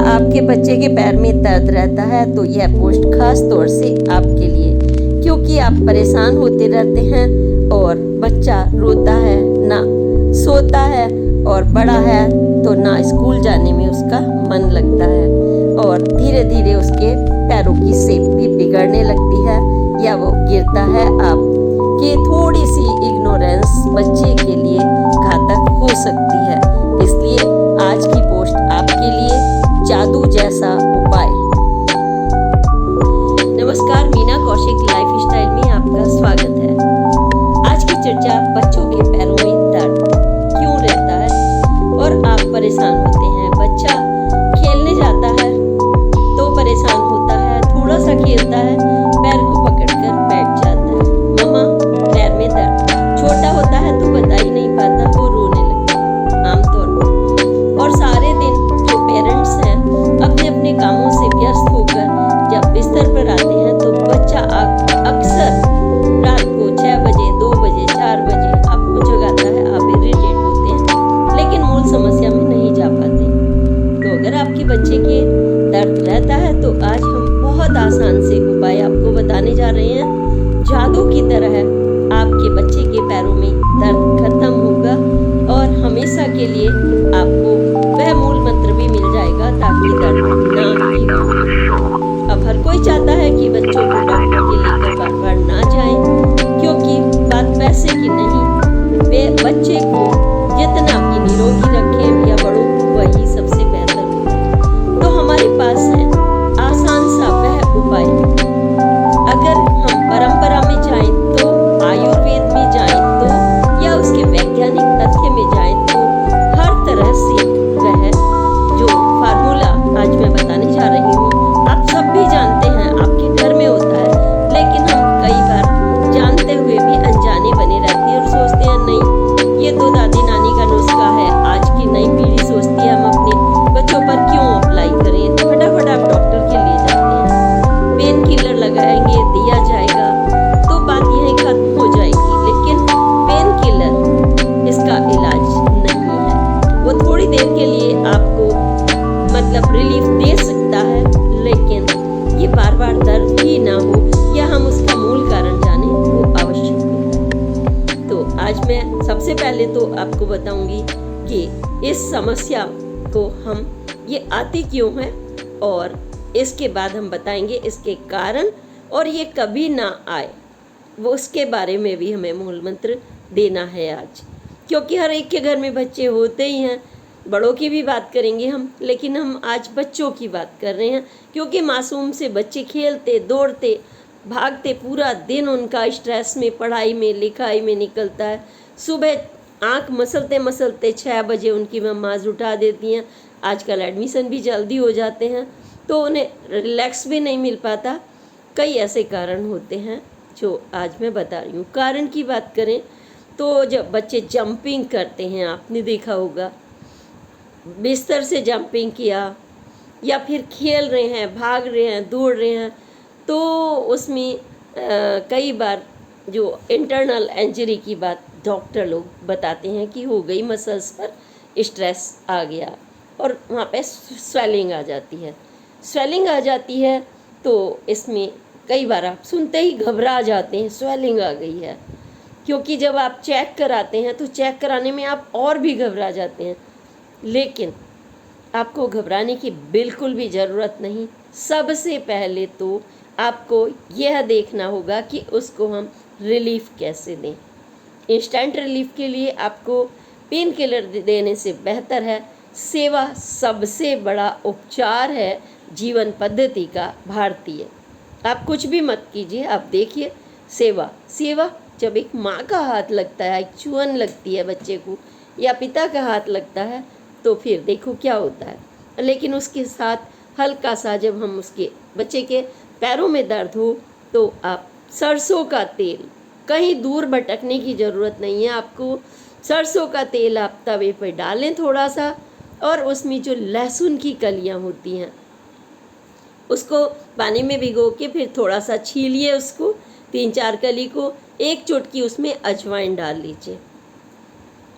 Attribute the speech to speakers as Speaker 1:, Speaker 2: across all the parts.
Speaker 1: आपके बच्चे के पैर में दर्द रहता है तो यह पोस्ट खास तौर से आपके लिए, क्योंकि आप परेशान होते रहते हैं और बच्चा रोता है, ना सोता है और बड़ा है तो ना स्कूल जाने में उसका मन लगता है और धीरे धीरे उसके पैरों की शेप भी बिगड़ने लगती है या वो गिरता है। आपकी थोड़ी सी इग्नोरेंस बच्चे के लिए घातक हो सकती है। इसलिए आज की पोस्ट आपके लिए जादू जैसा उपाय। नमस्कार, मीना कौशिक लाइफस्टाइल में आपका स्वागत है। आज की चर्चा बच्चों के पैरों में दर्द क्यों रहता है और आप परेशान होते हैं। बच्चा खेलने जाता है तो परेशान होता है, थोड़ा सा खेलता है, पैर को पकड़कर बैठ जाता है। मम्मा पैर में दर्द। छोटा होता है तो बता ही नहीं पाता, वो रोने लगता है आमतौर पर। और सारे दिन जो पेरेंट्स हैं अपने अपने कामों से व्यस्त होकर जब बिस्तर पर आते हैं तो बच्चा अक्सर रात को 6 बजे, 2 बजे, 4 बजे आपको जगाता है। आप इरिटेट होते हैं लेकिन मूल समस्या में नहीं जा पाते। तो अगर आपके बच्चे के दर्द रहता है तो आज हम बहुत आसान से उपाय आपको बताने जा रहे हैं। जादू की तरह आपके बच्चे के पैरों में दर्द खत्म होगा और हमेशा के लिए आपको वह मूल मंत्र भी मिल जाएगा ताकि दर्द ना ही हो। अब हर कोई चाहता है कि बच्चों को डॉक्टर के लेकर बार बार ना जाएं, क्योंकि बात पैसे की नहीं, वे बच्चे को जितना भी निरोगी रखें या बड़ों को वही सबसे बेहतर होता है। तो हमारे पास है आसान सा वह उपाय। अगर हम परंपरा में जाएं तो, आयुर्वेद में जाएं तो, या उसके वैज्ञानिक तथ्य में जाएं तो हर तरह से वह जो फार्मूला आज मैं बताने जा रही हूँ आप सब भी जानते हैं, आपके घर में होता है, लेकिन हम कई बार जानते हुए भी अनजाने बने रहते हैं और सोचते हैं नहीं ये तो दादी नानी का नुस्खा है। आज की नई पीढ़ी सोचती है हम अपने बच्चों पर क्यों अप्लाई करें, तो फटाफट आप डॉक्टर के लिए जाते हैं, पेन किलर लगाएंगे, दिया जाएगा तो बात यहीं खत्म हो जाएगी। लेकिन पेन किलर इसका इलाज नहीं है। वो थोड़ी देर के लिए आपको मतलब रिलीफ दे सकता है, लेकिन ये बार बार दर्द ही ना हो या हम उसका मूल कारण जाने वो आवश्यक होता है। तो आज मैं सबसे पहले तो आपको बताऊंगी कि इस समस्या को हम ये आती क्यों है और इसके बाद हम बताएंगे इसके कारण और ये कभी ना आए, वो उसके बारे में भी हमें मूल मंत्र देना है आज। क्योंकि हर एक के घर में बच्चे होते ही हैं, बड़ों की भी बात करेंगे हम, लेकिन हम आज बच्चों की बात कर रहे हैं। क्योंकि मासूम से बच्चे खेलते, दौड़ते, भागते, पूरा दिन उनका स्ट्रेस में, पढ़ाई में, लिखाई में निकलता है। सुबह आँख मसलते मसलते 6 बजे उनकी मम्माज उठा देती हैं। आजकल एडमिशन भी जल्दी हो जाते हैं तो उन्हें रिलैक्स भी नहीं मिल पाता। कई ऐसे कारण होते हैं जो आज मैं बता रही हूँ। कारण की बात करें तो जब बच्चे जंपिंग करते हैं, आपने देखा होगा, बिस्तर से जंपिंग किया या फिर खेल रहे हैं, भाग रहे हैं, दौड़ रहे हैं, तो उसमें कई बार जो इंटरनल इंजरी की बात डॉक्टर लोग बताते हैं कि हो गई, मसल्स पर स्ट्रेस आ गया और वहाँ पे स्वेलिंग आ जाती है। स्वेलिंग आ जाती है तो इसमें कई बार आप सुनते ही घबरा जाते हैं, स्वेलिंग आ गई है। क्योंकि जब आप चेक कराते हैं तो चेक कराने में आप और भी घबरा जाते हैं, लेकिन आपको घबराने की बिल्कुल भी ज़रूरत नहीं। सबसे पहले तो आपको यह देखना होगा कि उसको हम रिलीफ कैसे दें। इंस्टेंट रिलीफ के लिए आपको पेन किलर देने से बेहतर है सेवा सबसे बड़ा उपचार है जीवन पद्धति का भारतीय। आप कुछ भी मत कीजिए, आप देखिए सेवा। सेवा जब एक माँ का हाथ लगता है, एक चुअन लगती है बच्चे को, या पिता का हाथ लगता है तो फिर देखो क्या होता है। लेकिन उसके साथ हल्का सा जब हम उसके बच्चे के पैरों में दर्द हो तो आप सरसों का तेल, कहीं दूर भटकने की ज़रूरत नहीं है आपको, सरसों का तेल आप तवे पर डालें थोड़ा सा, और उसमें जो लहसुन की कलियां होती हैं उसको पानी में भिगो के फिर थोड़ा सा छीलिए उसको, 3-4 कली को, एक चुटकी उसमें अजवाइन डाल लीजिए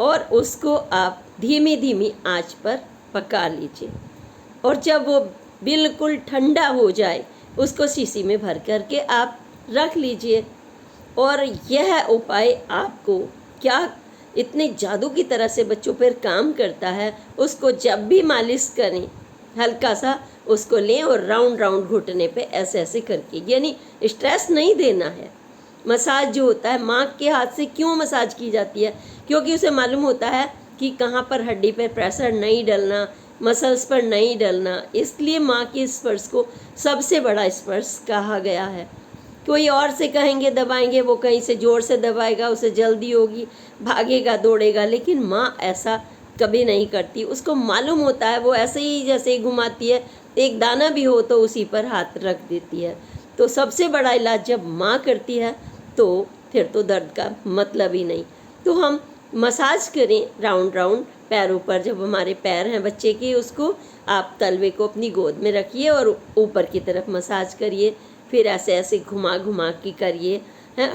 Speaker 1: और उसको आप धीमी धीमी आंच पर पका लीजिए। और जब वो बिल्कुल ठंडा हो जाए उसको शीशी में भर करके आप रख लीजिए। और यह उपाय आपको क्या इतने जादू की तरह से बच्चों पर काम करता है। उसको जब भी मालिश करें हल्का सा उसको लें और राउंड राउंड घुटने पे ऐसे ऐसे करके, यानी स्ट्रेस नहीं देना है। मसाज जो होता है, माँ के हाथ से क्यों मसाज की जाती है? क्योंकि उसे मालूम होता है कि कहाँ पर हड्डी पर प्रेशर नहीं डलना, मसल्स पर नहीं डलना, इसलिए माँ के स्पर्श को सबसे बड़ा स्पर्श कहा गया है। कोई और से कहेंगे दबाएंगे, वो कहीं से ज़ोर से दबाएगा, उसे जल्दी होगी, भागेगा दौड़ेगा, लेकिन माँ ऐसा कभी नहीं करती। उसको मालूम होता है, वो ऐसे ही जैसे ही घुमाती है, एक दाना भी हो तो उसी पर हाथ रख देती है। तो सबसे बड़ा इलाज जब माँ करती है तो फिर तो दर्द का मतलब ही नहीं। तो हम मसाज करें राउंड राउंड पैरों पर। जब हमारे पैर हैं बच्चे के, उसको आप तलवे को अपनी गोद में रखिए और ऊपर की तरफ मसाज करिए, फिर ऐसे ऐसे घुमा घुमा के करिए।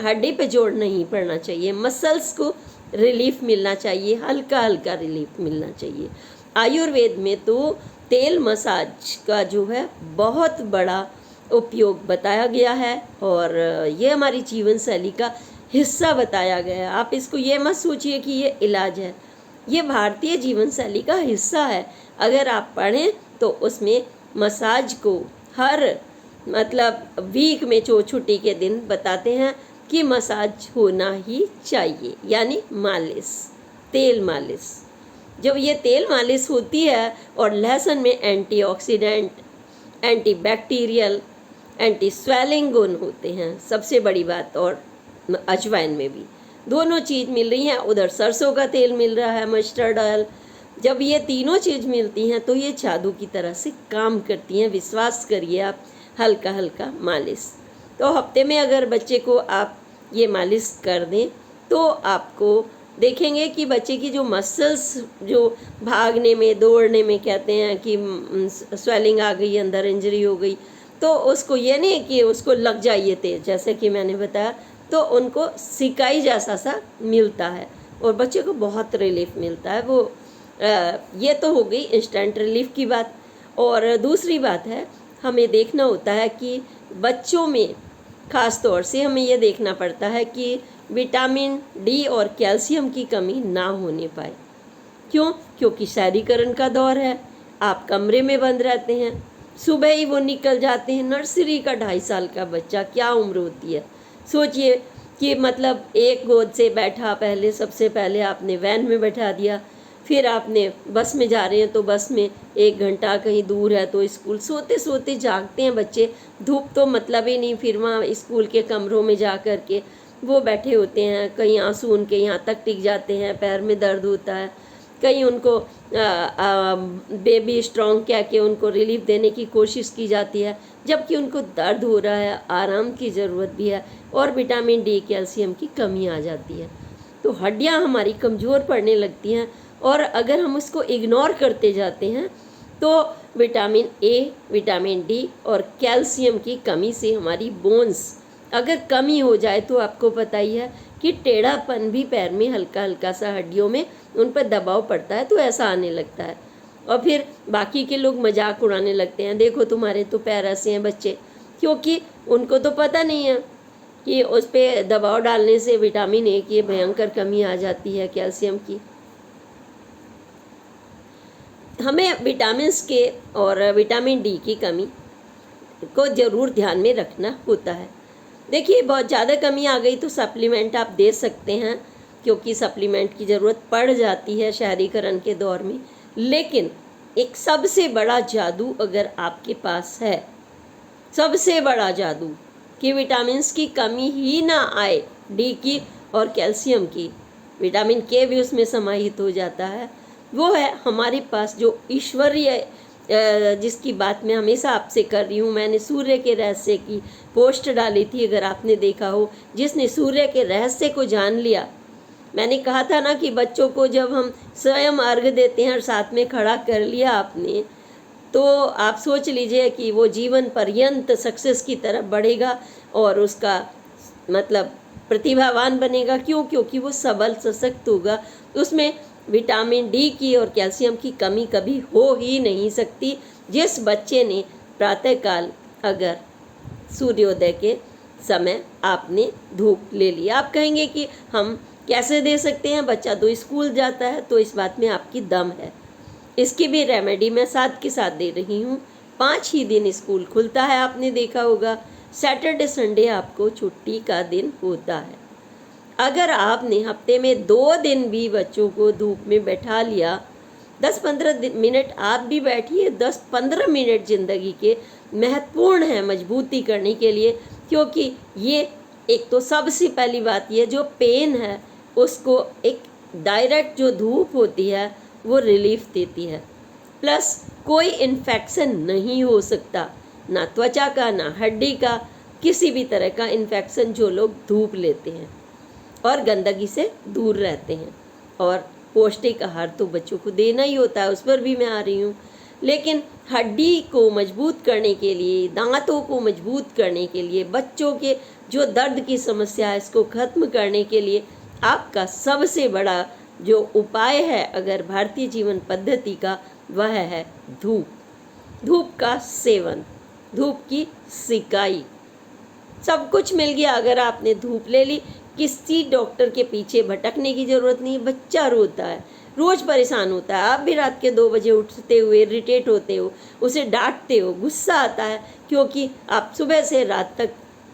Speaker 1: हड्डी पे जोर नहीं पड़ना चाहिए, मसल्स को रिलीफ मिलना चाहिए, हल्का हल्का रिलीफ मिलना चाहिए। आयुर्वेद में तो तेल मसाज का जो है बहुत बड़ा उपयोग बताया गया है और ये हमारी जीवन शैली का हिस्सा बताया गया है। आप इसको ये मत सोचिए कि ये इलाज है, ये भारतीय जीवन शैली का हिस्सा है। अगर आप पढ़ें तो उसमें मसाज को हर मतलब वीक में छुट्टी के दिन बताते हैं कि मसाज होना ही चाहिए, यानी मालिश, तेल मालिश। जब ये तेल मालिश होती है और लहसुन में एंटीऑक्सीडेंट, एंटीबैक्टीरियल, एंटी स्वेलिंग गुण होते हैं, सबसे बड़ी बात। और अजवाइन में भी दोनों चीज़ मिल रही हैं, उधर सरसों का तेल मिल रहा है, मस्टर्ड ऑयल। जब ये तीनों चीज़ मिलती हैं तो ये जादू की तरह से काम करती हैं। विश्वास करिए आप, हल्का हल्का मालिश। तो हफ्ते में अगर बच्चे को आप ये मालिश कर दें तो आपको देखेंगे कि बच्चे की जो मसल्स, जो भागने में दौड़ने में कहते हैं कि स्वेलिंग आ गई, अंदर इंजरी हो गई, तो उसको ये नहीं कि उसको लग जाइए तेज, जैसे कि मैंने बताया, तो उनको सिकाई जैसा सा मिलता है और बच्चे को बहुत रिलीफ मिलता है। वो ये तो हो गई इंस्टेंट रिलीफ की बात। और दूसरी बात है, हमें देखना होता है कि बच्चों में ख़ास तौर से हमें ये देखना पड़ता है कि विटामिन डी और कैल्शियम की कमी ना होने पाए। क्यों? क्योंकि शहरीकरण का दौर है, आप कमरे में बंद रहते हैं, सुबह ही वो निकल जाते हैं। नर्सरी का 2.5 साल का बच्चा, क्या उम्र होती है, सोचिए कि मतलब एक गोद से बैठा, पहले सबसे पहले आपने वैन में बैठा दिया, फिर आपने बस में जा रहे हैं तो बस में 1 घंटा कहीं दूर है तो स्कूल, सोते सोते जागते हैं बच्चे, धूप तो मतलब ही नहीं। फिर वहाँ स्कूल के कमरों में जा कर के वो बैठे होते हैं, कहीं आंसू उनके यहाँ तक टिक जाते हैं, पैर में दर्द होता है, कहीं उनको बेबी स्ट्रॉन्ग कह के उनको रिलीफ देने की कोशिश की जाती है, जबकि उनको दर्द हो रहा है, आराम की ज़रूरत भी है और विटामिन डी कैल्शियम की कमी आ जाती है। तो हड्डियाँ हमारी कमज़ोर पड़ने लगती हैं और अगर हम उसको इग्नोर करते जाते हैं तो विटामिन ए, विटामिन डी और कैल्शियम की कमी से हमारी बोन्स अगर कमी हो जाए तो आपको पता ही है कि टेढ़ापन भी पैर में, हल्का हल्का सा हड्डियों में उन पर दबाव पड़ता है तो ऐसा आने लगता है। और फिर बाकी के लोग मजाक उड़ाने लगते हैं, देखो तुम्हारे तो पैर ऐसे हैं बच्चे, क्योंकि उनको तो पता नहीं है कि उस पर दबाव डालने से विटामिन ए की भयंकर कमी आ जाती है, कैल्शियम की। हमें विटामिन्स के और विटामिन डी की कमी को ज़रूर ध्यान में रखना होता है। देखिए, बहुत ज़्यादा कमी आ गई तो सप्लीमेंट आप दे सकते हैं, क्योंकि सप्लीमेंट की ज़रूरत पड़ जाती है शहरीकरण के दौर में। लेकिन एक सबसे बड़ा जादू अगर आपके पास है, सबसे बड़ा जादू कि विटामिन्स की कमी ही ना आए, डी की और कैल्शियम की, विटामिन के भी उसमें समाहित हो जाता है, वो है हमारे पास जो ईश्वरीय, जिसकी बात मैं हमेशा आपसे कर रही हूँ। मैंने सूर्य के रहस्य की पोस्ट डाली थी, अगर आपने देखा हो, जिसने सूर्य के रहस्य को जान लिया। मैंने कहा था ना कि बच्चों को जब हम स्वयं अर्घ देते हैं और साथ में खड़ा कर लिया आपने, तो आप सोच लीजिए कि वो जीवन पर्यंत सक्सेस की तरफ बढ़ेगा और उसका मतलब प्रतिभावान बनेगा। क्यों? क्योंकि वो सबल सशक्त होगा, उसमें विटामिन डी की और कैल्शियम की कमी कभी हो ही नहीं सकती। जिस बच्चे ने प्रातःकाल अगर सूर्योदय के समय आपने धूप ले लिया, आप कहेंगे कि हम कैसे दे सकते हैं, बच्चा तो स्कूल जाता है, तो इस बात में आपकी दम है। इसकी भी रेमेडी मैं साथ के साथ दे रही हूँ। 5 ही दिन स्कूल खुलता है, आपने देखा होगा। सैटरडे संडे आपको छुट्टी का दिन होता है। अगर आपने हफ्ते में 2 दिन भी बच्चों को धूप में बैठा लिया, 10-15 मिनट आप भी बैठिए। 10-15 मिनट ज़िंदगी के महत्वपूर्ण है मजबूती करने के लिए, क्योंकि ये एक तो सबसे पहली बात ये जो पेन है उसको एक डायरेक्ट जो धूप होती है वो रिलीफ देती है। प्लस कोई इन्फेक्शन नहीं हो सकता, ना त्वचा का ना हड्डी का, किसी भी तरह का इन्फेक्शन जो लोग धूप लेते हैं और गंदगी से दूर रहते हैं। और पौष्टिक आहार तो बच्चों को देना ही होता है, उस पर भी मैं आ रही हूँ। लेकिन हड्डी को मजबूत करने के लिए, दांतों को मजबूत करने के लिए, बच्चों के जो दर्द की समस्या है इसको ख़त्म करने के लिए आपका सबसे बड़ा जो उपाय है अगर भारतीय जीवन पद्धति का, वह है धूप। धूप का सेवन, धूप की सिकाई, सब कुछ मिल गया अगर आपने धूप ले ली। किसी डॉक्टर के पीछे भटकने की ज़रूरत नहीं। बच्चा रोता है, रोज़ परेशान होता है, आप भी रात के 2 बजे उठते हुए इरिटेट होते हो, उसे डांटते हो, गुस्सा आता है, क्योंकि आप सुबह से रात तक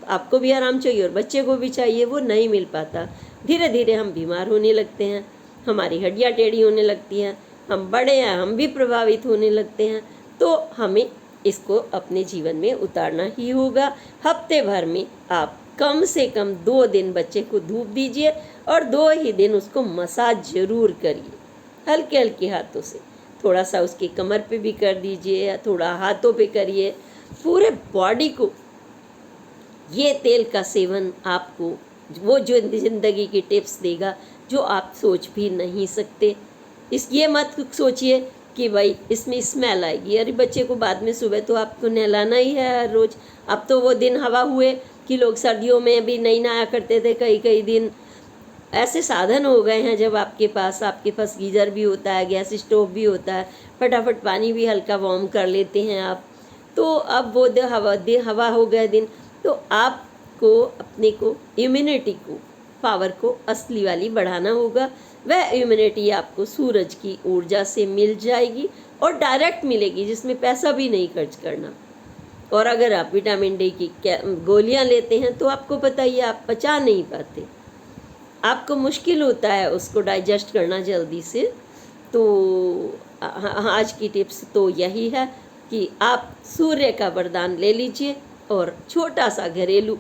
Speaker 1: आपको भी आराम चाहिए और बच्चे को भी चाहिए, वो नहीं मिल पाता। धीरे धीरे हम बीमार होने लगते हैं, हमारी हड्डियाँ टेढ़ी होने लगती हैं, हम बड़े हैं, हम भी प्रभावित होने लगते हैं। तो हमें इसको अपने जीवन में उतारना ही होगा। हफ्ते भर में आप कम से कम 2 दिन बच्चे को धूप दीजिए और 2 ही दिन उसको मसाज जरूर करिए, हल्के हल्के हाथों से। थोड़ा सा उसकी कमर पे भी कर दीजिए या थोड़ा हाथों पे करिए, पूरे बॉडी को। ये तेल का सेवन आपको वो जो ज़िंदगी की टिप्स देगा जो आप सोच भी नहीं सकते। ये मत सोचिए कि भाई इसमें स्मेल आएगी, अरे बच्चे को बाद में सुबह तो आपको नहलाना ही है हर रोज़। अब तो वो दिन हवा हुए कि लोग सर्दियों में भी नहीं नहाया करते थे, कई कई दिन। ऐसे साधन हो गए हैं जब आपके पास गीज़र भी होता है, गैस स्टोव भी होता है, फटाफट पानी भी हल्का वार्म कर लेते हैं आप। तो अब वो हवा हो गए दिन, तो आपको अपने को इम्यूनिटी को, पावर को असली वाली बढ़ाना होगा। वह इम्यूनिटी आपको सूरज की ऊर्जा से मिल जाएगी और डायरेक्ट मिलेगी, जिसमें पैसा भी नहीं खर्च करना। और अगर आप विटामिन डी की गोलियां लेते हैं तो आपको पता ही है आप पचा नहीं पाते, आपको मुश्किल होता है उसको डाइजेस्ट करना जल्दी से। तो आज की टिप्स तो यही है कि आप सूर्य का वरदान ले लीजिए और छोटा सा घरेलू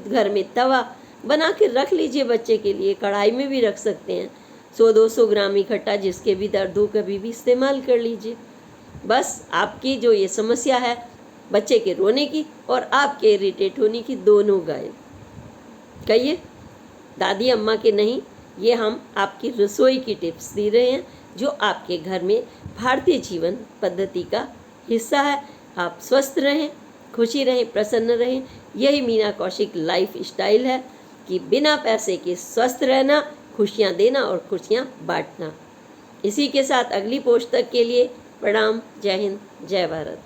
Speaker 1: घर में तवा बना के रख लीजिए बच्चे के लिए। कढ़ाई में भी रख सकते हैं, 100-200 ग्राम इकट्ठा, जिसके भी दर्द हो कभी भी इस्तेमाल कर लीजिए। बस आपकी जो ये समस्या है बच्चे के रोने की और आपके इरिटेट होने की, दोनों गायब। कहिए दादी अम्मा के नहीं, ये हम आपकी रसोई की टिप्स दे रहे हैं जो आपके घर में भारतीय जीवन पद्धति का हिस्सा है। आप स्वस्थ रहें, खुशी रहें, प्रसन्न रहें। यही मीना कौशिक लाइफ स्टाइल है कि बिना पैसे के स्वस्थ रहना, खुशियाँ देना और खुशियाँ बांटना। इसी के साथ अगली पोस्ट तक के लिए प्रणाम। जय हिंद, जय भारत।